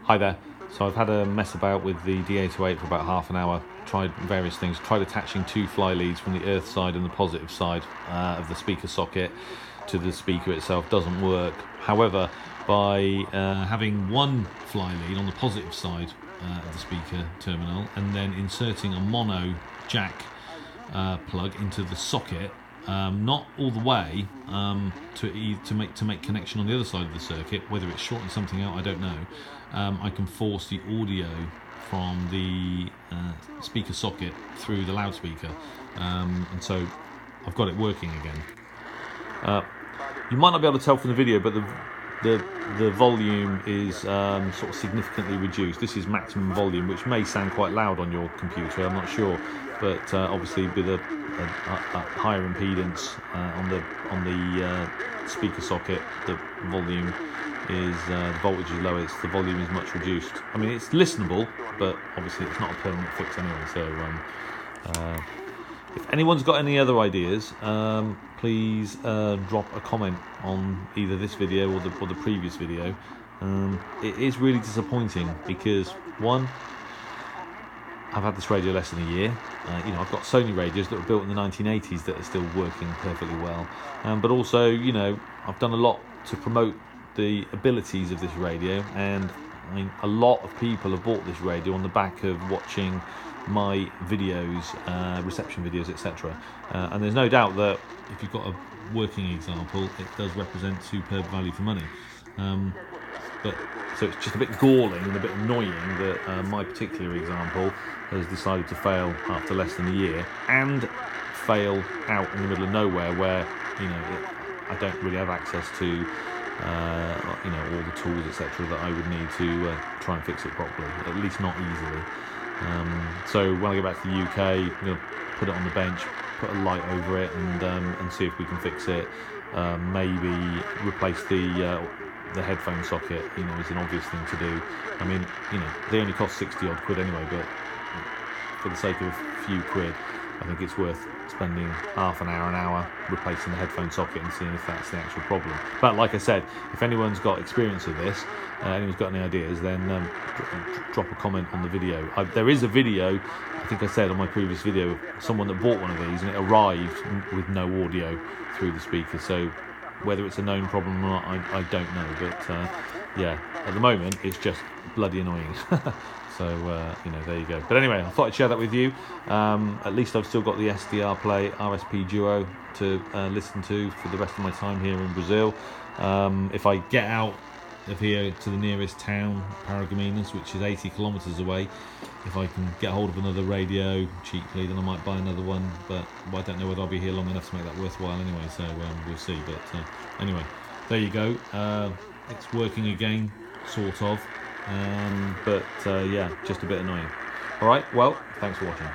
Hi there. So I've had a mess about with the D-808 for about half an hour, tried various things, tried attaching two fly leads from the earth side and the positive side of the speaker socket to the speaker itself. Doesn't work. However, by having one fly lead on the positive side of the speaker terminal and then inserting a mono jack plug into the socket, not all the way to make connection on the other side of the circuit. Whether it's shorting something out, I don't know. I can force the audio from the speaker socket through the loudspeaker, and so I've got it working again. You might not be able to tell from the video, but the volume is sort of significantly reduced. This is maximum volume, which may sound quite loud on your computer, I'm not sure, but obviously with a higher impedance on the speaker socket, the volume is the voltage is lower, the volume is much reduced. I mean, it's listenable, but obviously it's not a permanent fix anyway. So if anyone's got any other ideas, please drop a comment on either this video or the previous video. It is really disappointing because, one, I've had this radio less than a year. I've got Sony radios that were built in the 1980s that are still working perfectly well. But also, I've done a lot to promote the abilities of this radio, and I mean, a lot of people have bought this radio on the back of watching my videos, reception videos, etc. And there's no doubt that if you've got a working example, it does represent superb value for money. So it's just a bit galling and a bit annoying that my particular example has decided to fail after less than a year, and fail out in the middle of nowhere where I don't really have access to all the tools, etc., that I would need to try and fix it properly, at least not easily. So when I go back to the UK, I'm going to put it on the bench, put a light over it, and see if we can fix it. Maybe replace the headphone socket. Is an obvious thing to do. I mean, they only cost 60 odd quid anyway, but for the sake of a few quid, I think it's worth spending half an hour replacing the headphone socket and seeing if that's the actual problem. But like I said, if anyone's got experience of this, anyone's got any ideas, then drop a comment on the video. There is a video, I think I said on my previous video, someone that bought one of these and it arrived with no audio through the speaker. So whether it's a known problem or not, I don't know. But yeah, at the moment it's just bloody annoying. So there you go. But anyway, I thought I'd share that with you. At least I've still got the SDR Play RSP Duo to listen to for the rest of my time here in Brazil. If I get out of here to the nearest town, Paragominas, which is 80 kilometres away, if I can get hold of another radio cheaply, then I might buy another one. But I don't know whether I'll be here long enough to make that worthwhile anyway, so we'll see. But anyway, there you go. It's working again, sort of. But yeah, just a bit annoying. Alright, well, thanks for watching.